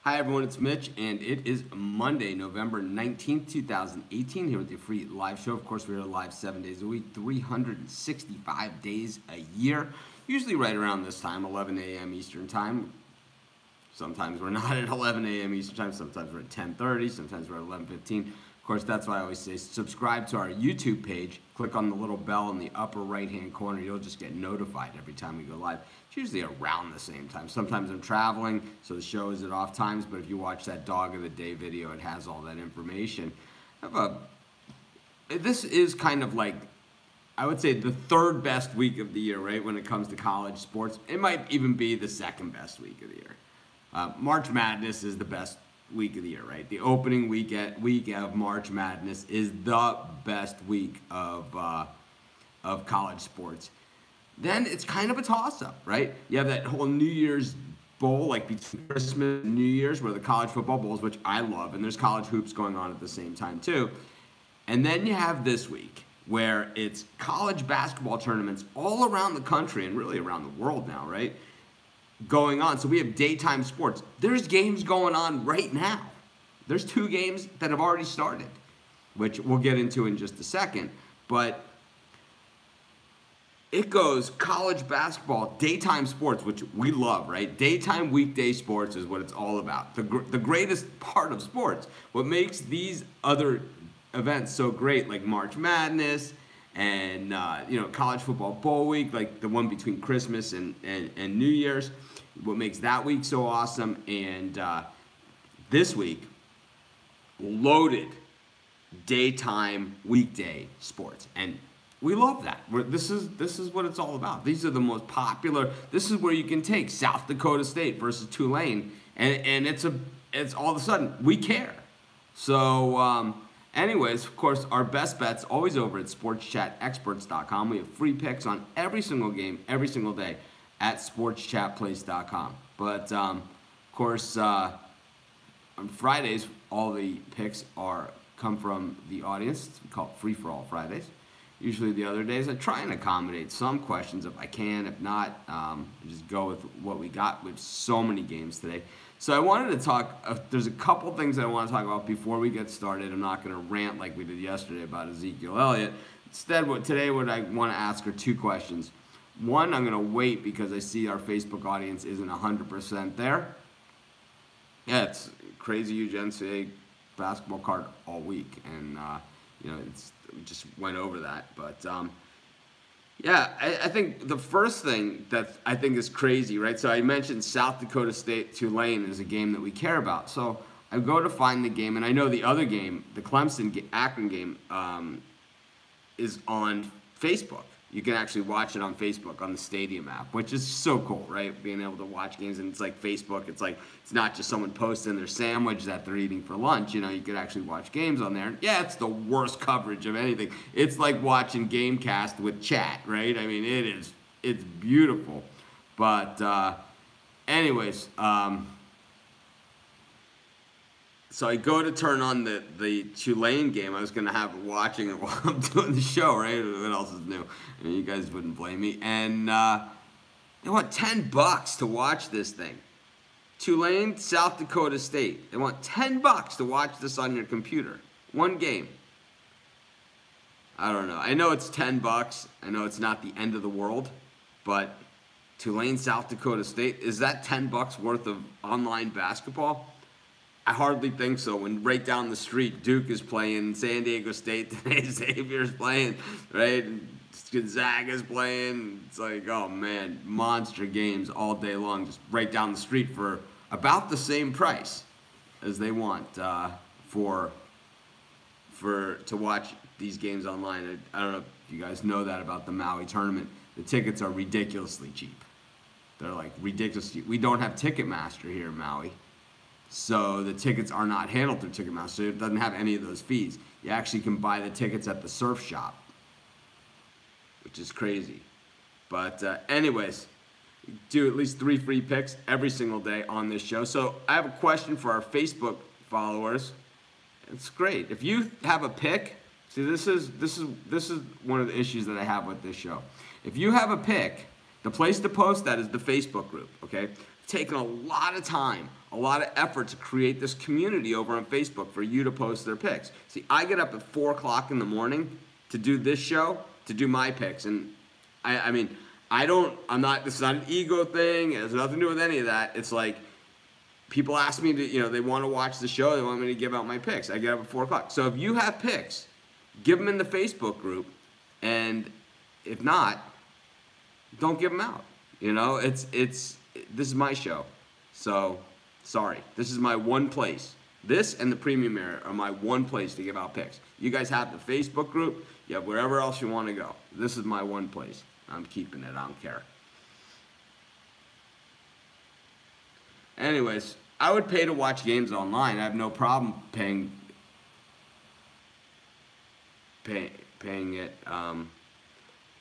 Hi everyone, it's Mitch, and it is Monday, November 19th, 2018, here with your free live show. Of course, we're live 7 days a week, 365 days a year, usually right around this time, 11 a.m. Eastern Time. Sometimes we're not at 11 a.m. Eastern Time, sometimes we're at 10:30, sometimes we're at 11:15. Of course, that's why I always say subscribe to our YouTube page. Click on the little bell in the upper right-hand corner. You'll just get notified every time we go live. It's usually around the same time. Sometimes I'm traveling, so the show is at off times, but if you watch that Dog of the Day video, it has all that information. This is kind of like, I would say, the third best week of the year, right, when it comes to college sports. It might even be the second best week of the year. March Madness is the best week of the year, right? The opening week of March Madness is the best week of college sports. Then it's kind of a toss-up, right? You have that whole New Year's bowl, like between Christmas and New Year's, where the college football bowls, which I love, and there's college hoops going on at the same time too. And then you have this week, where it's college basketball tournaments all around the country and really around the world now, right? Going on. So we have daytime sports. There's games going on right now. There's 2 games that have already started, which we'll get into in just a second. But it goes college basketball, daytime sports, which we love, right? Daytime weekday sports is what it's all about. The greatest part of sports. What makes these other events so great, like March Madness and college football bowl week, like the one between Christmas and New Year's, what makes that week so awesome, and this week, loaded daytime weekday sports, and we love that. This is what it's all about. These are the most popular. This is where you can take South Dakota State versus Tulane, and it's all of a sudden we care. So. Anyways, of course, our best bets always over at sportschatexperts.com. We have free picks on every single game, every single day at sportschatplace.com. But, of course, on Fridays, all the picks come from the audience. We call it Free-for-All Fridays. Usually the other days, I try and accommodate some questions if I can. If not, just go with what we got. We have so many games today. So I wanted to talk, there's a couple things that I want to talk about before we get started. I'm not going to rant like we did yesterday about Ezekiel Elliott. Instead, today what I want to ask are 2 questions. One, I'm going to wait because I see our Facebook audience isn't 100% there. Yeah, it's crazy huge NCAA basketball card all week, and we just went over that. But yeah, I think the first thing that I think is crazy, right? So I mentioned South Dakota State Tulane is a game that we care about. So I go to find the game, and I know the other game, the Clemson-Akron game, is on Facebook. You can actually watch it on Facebook on the Stadium app, which is so cool, right? Being able to watch games, and it's like Facebook. It's like it's not just someone posting their sandwich that they're eating for lunch. You could actually watch games on there. Yeah, it's the worst coverage of anything. It's like watching Gamecast with chat, right? I mean, it's beautiful. But anyways, so I go to turn on the Tulane game. I was going to have it watching it while I'm doing the show, right? What else is new? I mean, you guys wouldn't blame me. And they want $10 to watch this thing. Tulane, South Dakota State. They want $10 to watch this on your computer. One game. I don't know. I know it's $10. I know it's not the end of the world. But Tulane, South Dakota State, is that $10 worth of online basketball? I hardly think so. When right down the street, Duke is playing, San Diego State today, Xavier's playing, right? Gonzaga's playing. It's like, oh man, monster games all day long, just right down the street for about the same price as they want to watch these games online. I don't know if you guys know that about the Maui tournament. The tickets are ridiculously cheap. They're like ridiculously cheap. We don't have Ticketmaster here in Maui. So the tickets are not handled through Ticketmaster. So it doesn't have any of those fees. You actually can buy the tickets at the surf shop, which is crazy. But anyways, we do at least 3 free picks every single day on this show. So I have a question for our Facebook followers. It's great. If you have a pick, see, this is one of the issues that I have with this show. If you have a pick, the place to post that is the Facebook group, okay? taken a lot of time, a lot of effort to create this community over on Facebook for you to post their picks. See, I get up at 4 o'clock in the morning to do this show, to do my picks. And I mean, this is not an ego thing. It has nothing to do with any of that. It's like people ask me to, they want to watch the show. They want me to give out my picks. I get up at 4 o'clock. So if you have picks, give them in the Facebook group. And if not, don't give them out. This is my show. So, sorry. This is my one place. This and the premium area are my one place to give out picks. You guys have the Facebook group. You have wherever else you want to go. This is my one place. I'm keeping it. I don't care. Anyways, I would pay to watch games online. I have no problem paying it.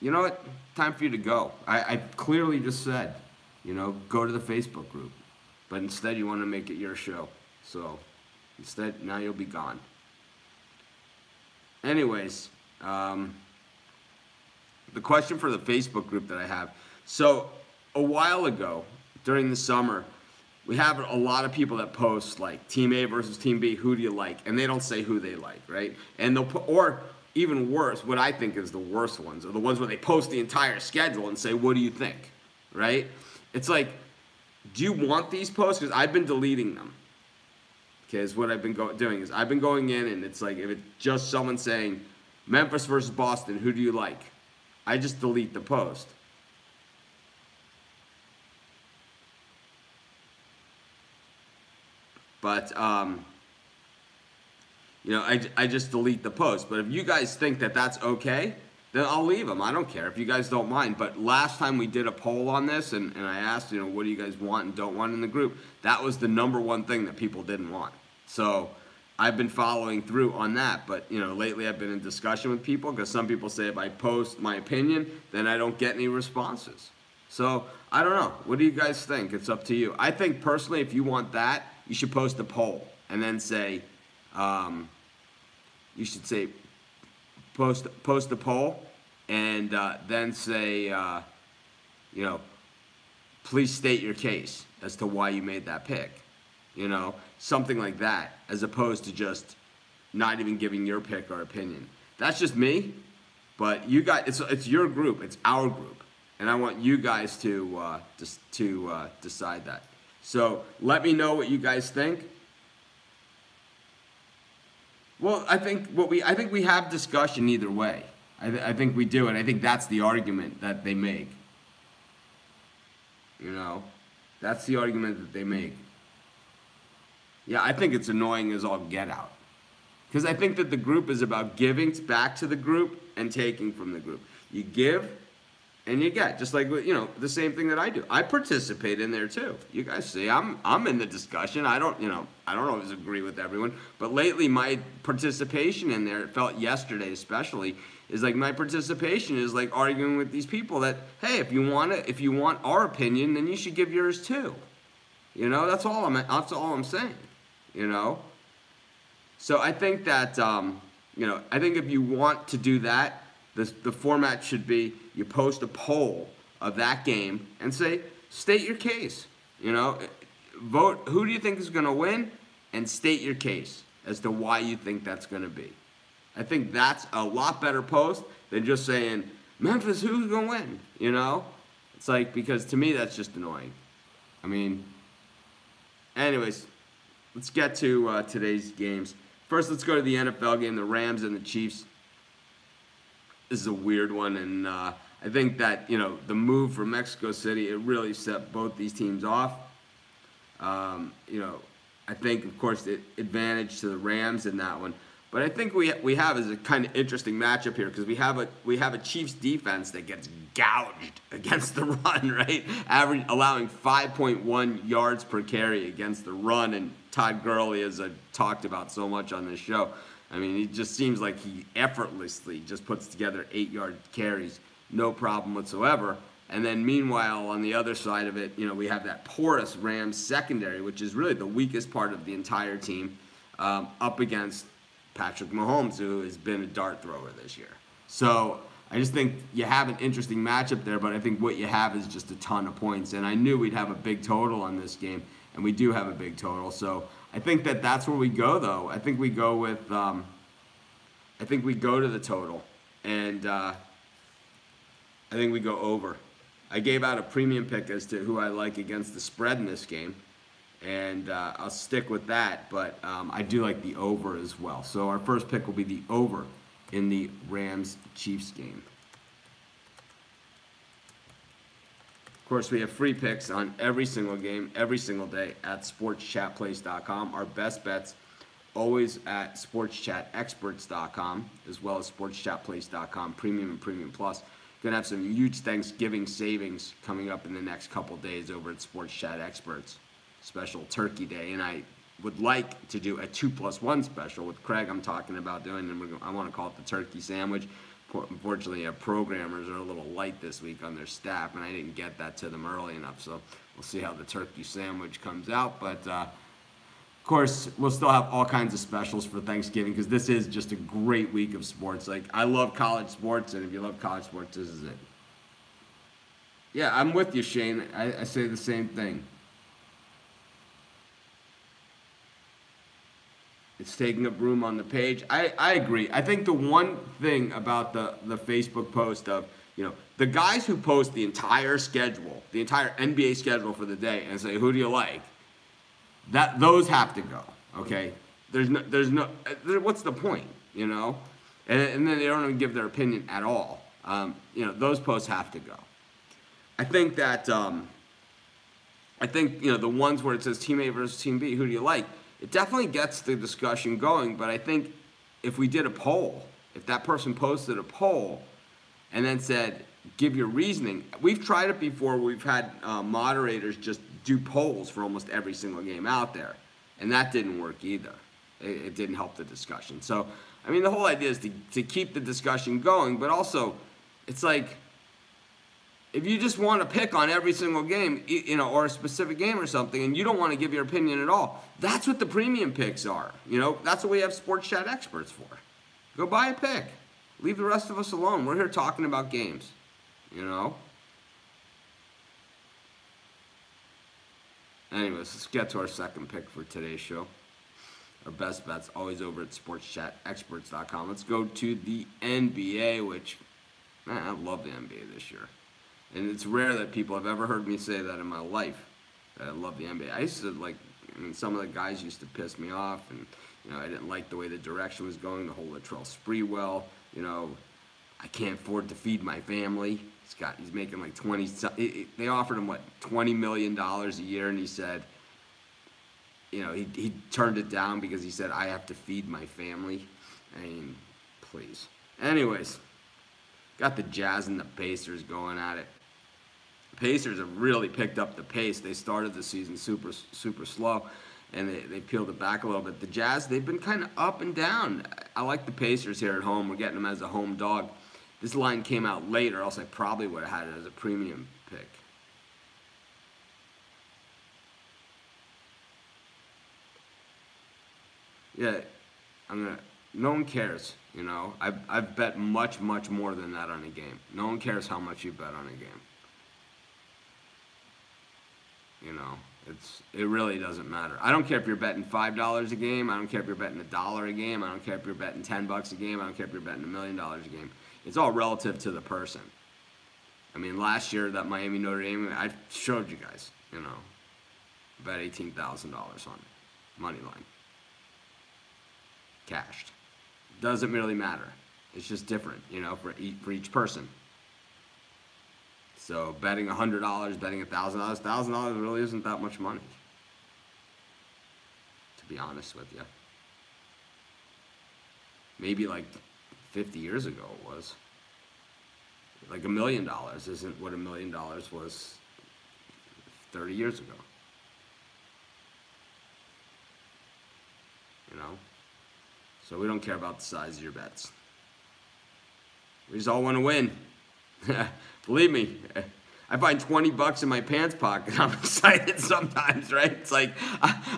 You know what? Time for you to go. I clearly just said, go to the Facebook group. But instead you want to make it your show. So instead, now you'll be gone. Anyways, the question for the Facebook group that I have. So a while ago, during the summer, we have a lot of people that post like Team A versus Team B, who do you like? And they don't say who they like, right? And they'll put, or even worse, what I think is the worst ones are the ones where they post the entire schedule and say, what do you think, right? It's like, do you want these posts? Because I've been deleting them. Okay, is what I've been doing is I've been going in and it's like if it's just someone saying Memphis versus Boston, who do you like? I just delete the post. But I just delete the post. But if you guys think that that's okay, then I'll leave them. I don't care if you guys don't mind. But last time we did a poll on this, and I asked, what do you guys want and don't want in the group? That was the number one thing that people didn't want. So I've been following through on that. But, lately I've been in discussion with people because some people say if I post my opinion, then I don't get any responses. So I don't know. What do you guys think? It's up to you. I think personally, if you want that, you should post a poll and then say, you should say, post the poll and then say, please state your case as to why you made that pick. Something like that, as opposed to just not even giving your pick or opinion. That's just me, but you guys, it's your group, it's our group, and I want you guys to decide that. So let me know what you guys think. Well, I think we have discussion either way. I think we do, and I think that's the argument that they make. That's the argument that they make. Yeah, I think it's annoying as all get out. Because I think that the group is about giving back to the group and taking from the group. You give and you get, just like the same thing that I do. I participate in there too. You guys see, I'm in the discussion. I don't always agree with everyone, but lately my participation in there, it felt yesterday especially, is like my participation is like arguing with these people that, hey, if you want our opinion, then you should give yours too. That's all I'm saying. So I think that I think if you want to do that, the format should be you post a poll of that game and say, state your case. Vote who do you think is going to win and state your case as to why you think that's going to be. I think that's a lot better post than just saying, Memphis, who's going to win? It's like, because to me that's just annoying. I mean, anyways, let's get to today's games. First, let's go to the NFL game, the Rams and the Chiefs. This is a weird one, and I think that, the move from Mexico City, it really set both these teams off. I think, of course, the advantage to the Rams in that one. But I think we have is a kind of interesting matchup here because we have a Chiefs defense that gets gouged against the run, right? Allowing 5.1 yards per carry against the run, and Todd Gurley, as I've talked about so much on this show, I mean, it just seems like he effortlessly just puts together 8-yard carries, no problem whatsoever. And then meanwhile, on the other side of it, we have that porous Rams secondary, which is really the weakest part of the entire team, up against Patrick Mahomes, who has been a dart thrower this year. So I just think you have an interesting matchup there, but I think what you have is just a ton of points. And I knew we'd have a big total on this game, and we do have a big total. So I think that's where we go, though. I think we go with, I think we go to the total, and I think we go over. I gave out a premium pick as to who I like against the spread in this game, and I'll stick with that, but I do like the over as well. So our first pick will be the over in the Rams-Chiefs game. Of course, we have free picks on every single game, every single day at sportschatplace.com. Our best bets always at sportschatexperts.com, as well as sportschatplace.com, Premium and Premium Plus. Going to have some huge Thanksgiving savings coming up in the next couple days over at Sports Chat Experts. Special Turkey Day, and I would like to do a 2+1 special with Craig. I'm talking about doing, and I want to call it the turkey sandwich. Unfortunately, our programmers are a little light this week on their staff, and I didn't get that to them early enough, so we'll see how the turkey sandwich comes out. But, of course, we'll still have all kinds of specials for Thanksgiving because this is just a great week of sports. Like, I love college sports, and if you love college sports, this is it. Yeah, I'm with you, Shane. I say the same thing. It's taking up room on the page. I agree. I think the one thing about the Facebook post of, the guys who post the entire schedule, the entire NBA schedule for the day and say, who do you like? Those have to go, okay? There's no, what's the point, And then they don't even give their opinion at all. Those posts have to go. I think that, the ones where it says Team A versus Team B, who do you like? It definitely gets the discussion going, but I think if we did a poll, if that person posted a poll and then said, give your reasoning. We've tried it before. We've had moderators just do polls for almost every single game out there, and that didn't work either. It didn't help the discussion. So, I mean, the whole idea is to keep the discussion going, but also it's like, if you just want to pick on every single game, or a specific game or something, and you don't want to give your opinion at all, that's what the premium picks are. That's what we have Sports Chat Experts for. Go buy a pick. Leave the rest of us alone. We're here talking about games, Anyways, let's get to our second pick for today's show. Our best bets always over at sportschatexperts.com. Let's go to the NBA, which, man, I love the NBA this year. And it's rare that people have ever heard me say that in my life, that I love the NBA. I used to some of the guys used to piss me off, and, I didn't like the way the direction was going, the whole Latrell Sprewell, I can't afford to feed my family. He's making like they offered him, $20 million a year, and he said, he turned it down because he said, I have to feed my family. I mean, please. Anyways, got the Jazz and the Pacers going at it. Pacers have really picked up the pace. They started the season super slow, and they peeled it back a little bit. The Jazz, they've been kind of up and down. I like the Pacers here at home. We're getting them as a home dog. This line came out later, else I probably would have had it as a premium pick. Yeah, no one cares, I've bet much more than that on a game. No one cares how much you bet on a game. It really doesn't matter. I don't care if you're betting $5 a game. I don't care if you're betting $1 a game. I don't care if you're betting $10 a game. I don't care if you're betting $1 million a game. It's all relative to the person. I mean, last year, that Miami Notre Dame, I showed you guys, bet $18,000 on it, money line. Cashed. Doesn't really matter. It's just different, for each person. So betting $100, betting $1,000 really isn't that much money, to be honest with you. Maybe 50 years ago it was. $1 million isn't what $1 million was 30 years ago. So we don't care about the size of your bets. We just all want to win. Believe me, I find $20 in my pants pocket. I'm excited sometimes, right? It's like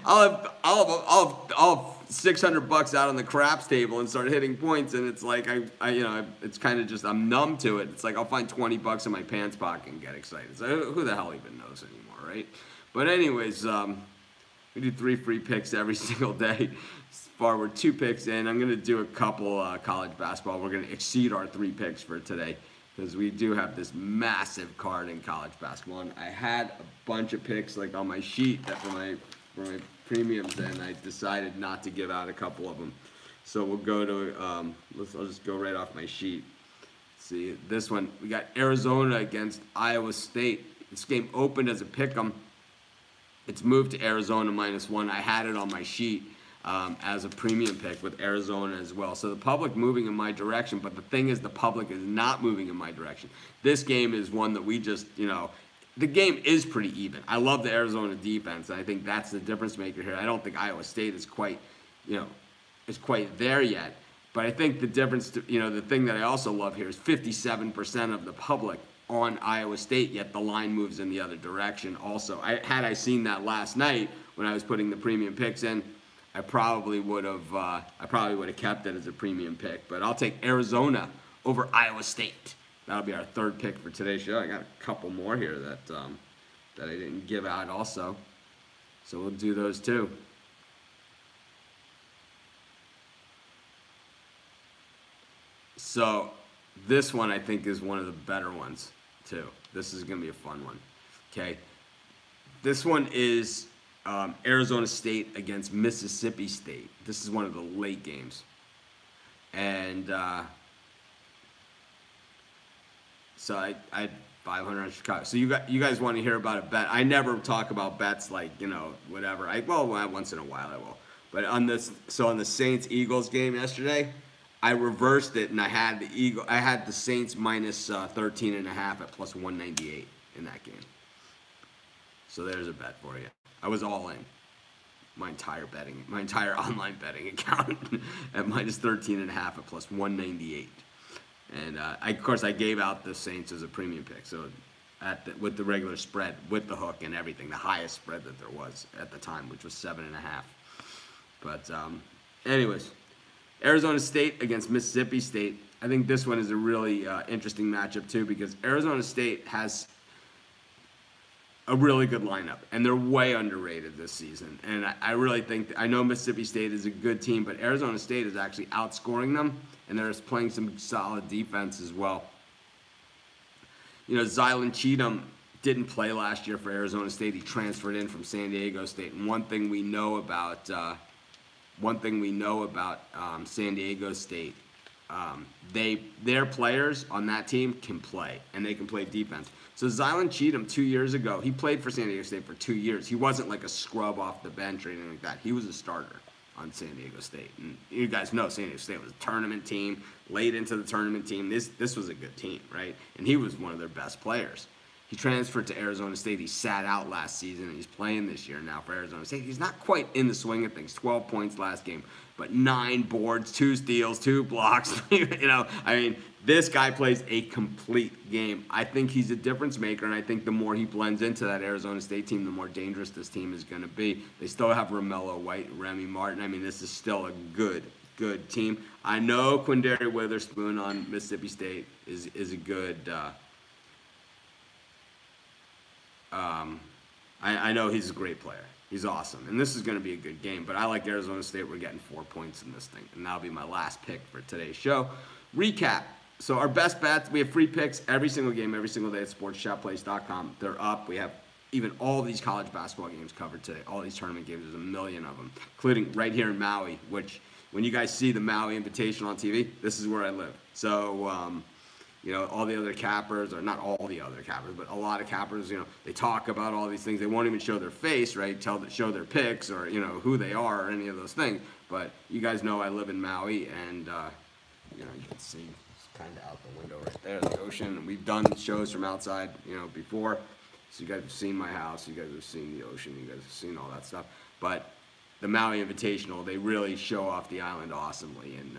I'll have $600 out on the craps table and start hitting points, and it's like it's kind of just I'm numb to it. It's like I'll find $20 in my pants pocket and get excited. So who the hell even knows anymore, right? But anyways, we do 3 free picks every single day. Far we're 2 picks in. I'm gonna do a couple college basketball. We're gonna exceed our 3 picks for today because we do have this massive card in college basketball. And I had a bunch of picks like on my sheet that for my premiums, and I decided not to give out a couple of them. So we'll go to, I'll just go right off my sheet. Let's see, this one, we got Arizona against Iowa State. This game opened as a pick'em. It's moved to Arizona -1. I had it on my sheet as a premium pick with Arizona as well. So the public moving in my direction, but the thing is the public is not moving in my direction. This game is one that we just, the game is pretty even. I love the Arizona defense, and I think that's the difference maker here. I don't think Iowa State is quite, is quite there yet. But I think the difference, the thing that I also love here is 57% of the public on Iowa State, yet the line moves in the other direction also. Had I seen that last night when I was putting the premium picks in, I probably would have kept it as a premium pick. But I'll take Arizona over Iowa State. That'll be our 3rd pick for today's show. I got a couple more here that I didn't give out also. So we'll do those too. So this one I think is one of the better ones too. This is going to be a fun one. Okay. This one is Arizona State against Mississippi State. This is one of the late games. And so I had 500 on Chicago. So you guys want to hear about a bet? I never talk about bets like, whatever. Once in a while I will. But on the Saints-Eagles game yesterday, I reversed it and I had the Saints minus 13.5 at plus 198 in that game. So there's a bet for you. I was all in. My entire online betting account at minus 13.5 at plus 198. And of course, I gave out the Saints as a premium pick. So with the regular spread, with the hook and everything, the highest spread that there was at the time, which was 7.5. But anyways, Arizona State against Mississippi State. I think this one is a really interesting matchup too because Arizona State has a really good lineup, and they're way underrated this season. And I really think, I know Mississippi State is a good team, but Arizona State is actually outscoring them, and they're playing some solid defense as well. Zylan Cheatham didn't play last year for Arizona State. He transferred in from San Diego State, and one thing we know about San Diego State, their players on that team can play, and they can play defense. So Zylan Cheatham 2 years ago, he played for San Diego State for 2 years. He wasn't like a scrub off the bench or anything like that. He was a starter on San Diego State. And you guys know San Diego State was a tournament team, late into the tournament team. This was a good team, right? And he was one of their best players. He transferred to Arizona State. He sat out last season, and he's playing this year now for Arizona State. He's not quite in the swing of things. 12 points last game, but 9 boards, 2 steals, 2 blocks. This guy plays a complete game. I think he's a difference maker, and I think the more he blends into that Arizona State team, the more dangerous this team is going to be. They still have Romello White, Remy Martin. This is still a good team. I know Quindary Witherspoon on Mississippi State is a good. I know he's a great player. He's awesome, and this is going to be a good game. But I like Arizona State. We're getting 4 points in this thing, and that'll be my last pick for today's show. Recap. So our best bets, we have free picks every single game, every single day at sportschatplace.com. They're up. We have even all these college basketball games covered today. All these tournament games, there's a million of them, including right here in Maui, which when you guys see the Maui Invitational on TV, this is where I live. So, all the other cappers, or not all the other cappers, but a lot of cappers, they talk about all these things. They won't even show their face, right? Show their pics or, who they are or any of those things. But you guys know I live in Maui, and, you can see it's kind of out the window right there, the ocean. And we've done shows from outside, before. So you guys have seen my house. You guys have seen the ocean. You guys have seen all that stuff. But the Maui Invitational, they really show off the island awesomely. And,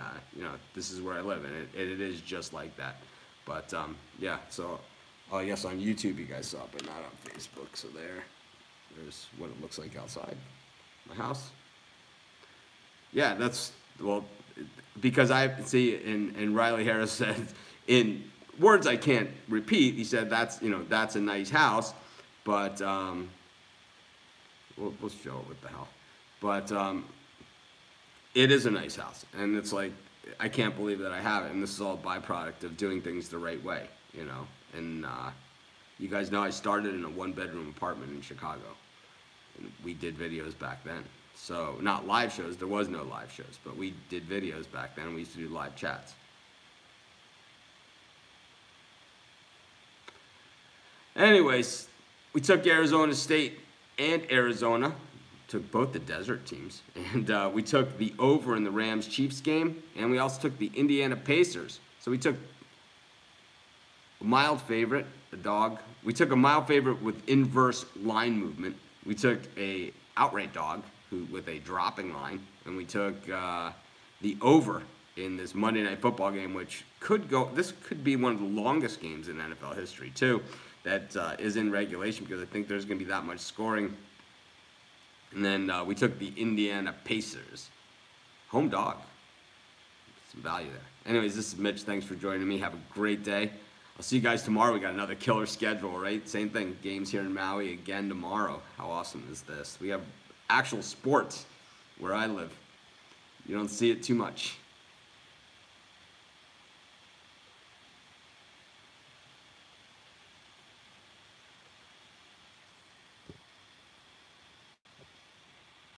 this is where I live, and it is just like that. But, yeah, so I guess on YouTube you guys saw it, but not on Facebook. So there's what it looks like outside my house. Yeah, well, because I see, and Riley Harris said in words I can't repeat. He said that's a nice house, but we'll show it. What the hell? But it is a nice house, and it's like I can't believe that I have it, and this is all a byproduct of doing things the right way, And you guys know I started in a one-bedroom apartment in Chicago, and we did videos back then. So not live shows. There was no live shows, but we did videos back then. We used to do live chats. Anyways, we took Arizona State and Arizona, took both the desert teams, and we took the over in the Rams-Chiefs game, and we also took the Indiana Pacers. So we took a mild favorite, the dog. We took a mild favorite with inverse line movement. We took a outright dog with a dropping line, and we took the over in this Monday Night Football game, which this could be one of the longest games in NFL history too, that is in regulation, because I think there's going to be that much scoring. And then we took the Indiana Pacers, home dog. Some value there. Anyways, this is Mitch. Thanks for joining me. Have a great day. I'll see you guys tomorrow. We got another killer schedule, right? Same thing. Games here in Maui again tomorrow. How awesome is this? We have actual sports where I live. You don't see it too much.